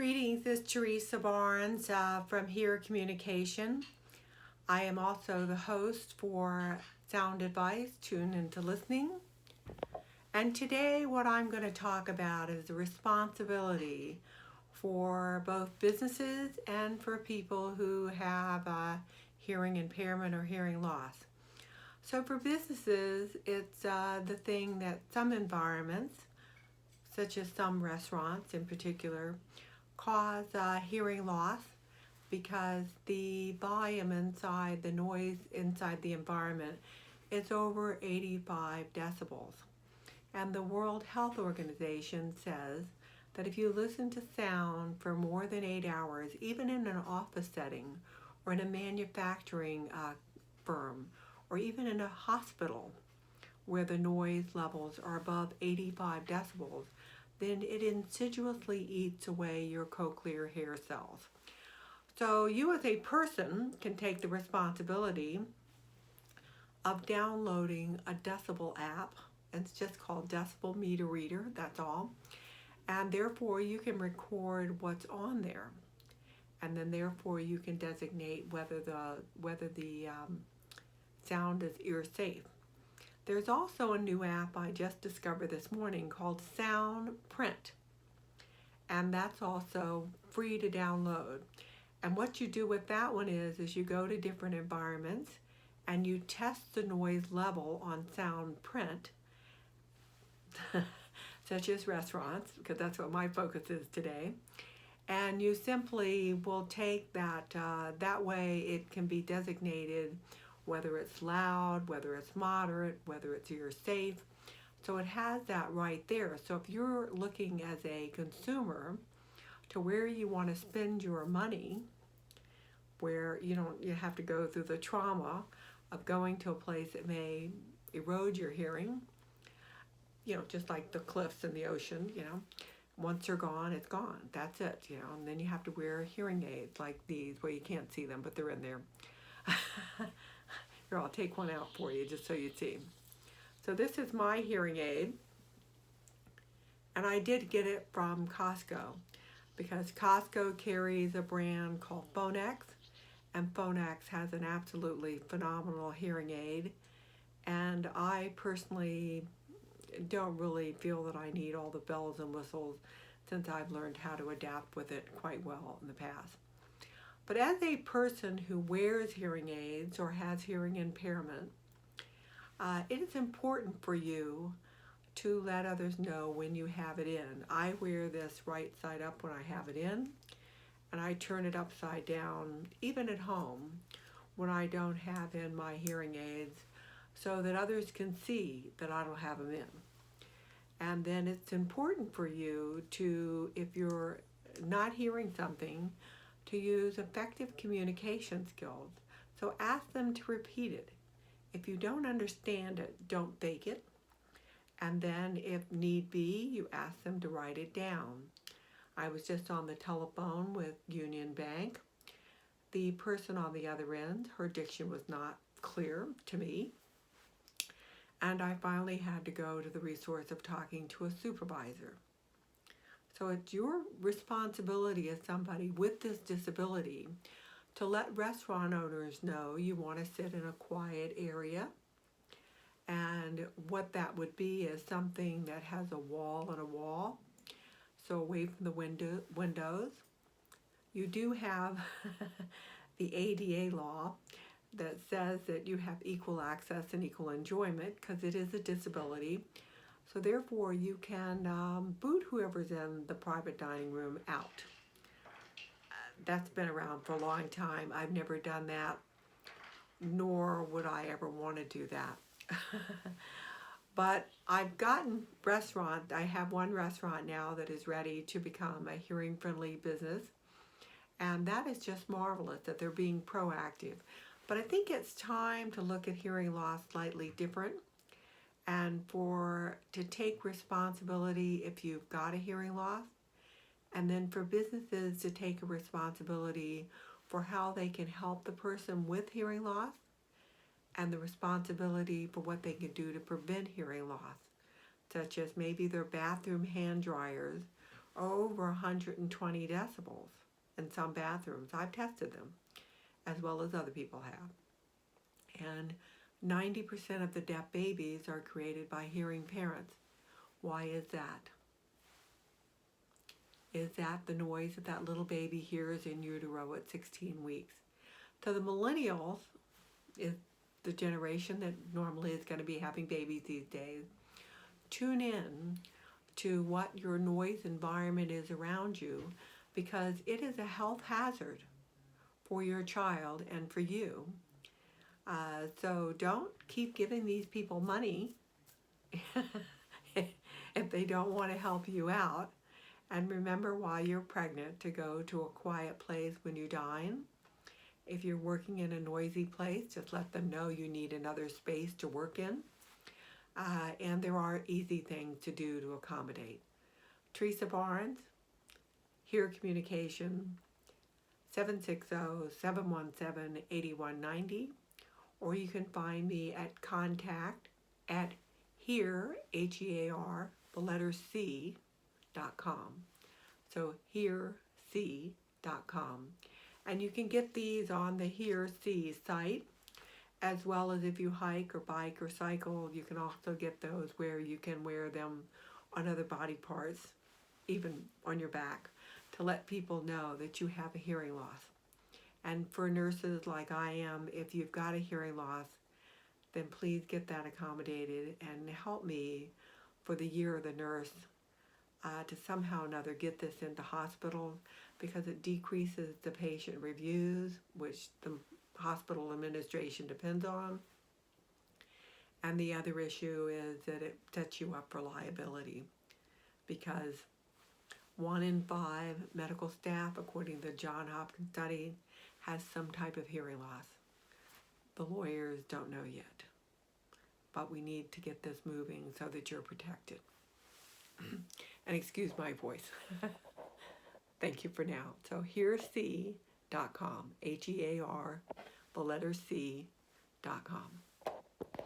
Greetings, this is Teresa Barnes from Here Communication. I am also the host for Sound Advice, Tune Into Listening. And today what I'm going to talk about is the responsibility for both businesses and for people who have hearing impairment or hearing loss. So for businesses, it's the thing that some environments, such as some restaurants in particular, cause hearing loss because the volume inside, the noise inside the environment is over 85 decibels. And the World Health Organization says that if you listen to sound for more than 8 hours, even in an office setting or in a manufacturing firm or even in a hospital where the noise levels are above 85 decibels, then it insidiously eats away your cochlear hair cells. So you as a person can take the responsibility of downloading a decibel app. It's just called Decibel Meter Reader, that's all. And therefore you can record what's on there. And then therefore you can designate whether the sound is ear safe. There's also a new app I just discovered this morning called Sound Print, and that's also free to download. And what you do with that one is you go to different environments and you test the noise level on Sound Print, such as restaurants, because that's what my focus is today. And you simply will take that, that way it can be designated whether it's loud, whether it's moderate, whether it's ear safe. So it has that right there. So if you're looking as a consumer to where you want to spend your money, where you have to go through the trauma of going to a place that may erode your hearing, just like the cliffs in the ocean, once they're gone, it's gone. That's it, and then you have to wear hearing aids like these where you can't see them, but they're in there. Here, I'll take one out for you just so you see. So this is my hearing aid, and I did get it from Costco because Costco carries a brand called Phonex, and Phonex has an absolutely phenomenal hearing aid, and I personally don't really feel that I need all the bells and whistles since I've learned how to adapt with it quite well in the past. But as a person who wears hearing aids or has hearing impairment, it is important for you to let others know when you have it in. I wear this right side up when I have it in, and I turn it upside down even at home when I don't have in my hearing aids so that others can see that I don't have them in. And then it's important for you to, if you're not hearing something, to use effective communication skills. So ask them to repeat it. If you don't understand it, don't fake it. And then if need be, you ask them to write it down. I was just on the telephone with Union Bank. The person on the other end, her diction was not clear to me. And I finally had to go to the resource of talking to a supervisor. So it's your responsibility as somebody with this disability to let restaurant owners know you want to sit in a quiet area. And what that would be is something that has a wall and a wall, so away from the windows. You do have the ADA law that says that you have equal access and equal enjoyment because it is a disability. So therefore, you can boot whoever's in the private dining room out. That's been around for a long time. I've never done that, nor would I ever want to do that. But I've gotten I have one restaurant now that is ready to become a hearing-friendly business. And that is just marvelous that they're being proactive. But I think it's time to look at hearing loss slightly different, and to take responsibility if you've got a hearing loss, and then for businesses to take a responsibility for how they can help the person with hearing loss, and the responsibility for what they can do to prevent hearing loss, such as maybe their bathroom hand dryers over 120 decibels in some bathrooms. I've tested them, as well as other people have. And 90% of the deaf babies are created by hearing parents. Why is that? Is that the noise that that little baby hears in utero at 16 weeks? So the millennials is the generation that normally is going to be having babies these days. Tune in to what your noise environment is around you, because it is a health hazard for your child and for you. So don't keep giving these people money if they don't want to help you out. And remember, while you're pregnant, to go to a quiet place when you dine. If you're working in a noisy place, just let them know you need another space to work in. And there are easy things to do to accommodate. Teresa Barnes, Hear Communication, 760-717-8190. Or you can find me at contact@hear, H-E-A-R, the letter C.com. So hearc.com. And you can get these on the Hear C site, as well as if you hike or bike or cycle, you can also get those where you can wear them on other body parts, even on your back, to let people know that you have a hearing loss. And for nurses like I am, if you've got a hearing loss, then please get that accommodated and help me for the year of the nurse to somehow or another get this into hospitals, because it decreases the patient reviews, which the hospital administration depends on. And the other issue is that it sets you up for liability, because 1 in 5 medical staff, according to the Johns Hopkins study, has some type of hearing loss. The lawyers don't know yet, but we need to get this moving so that you're protected. And excuse my voice. Thank you for now. So hearc.com, H-E-A-R, the letter C.com.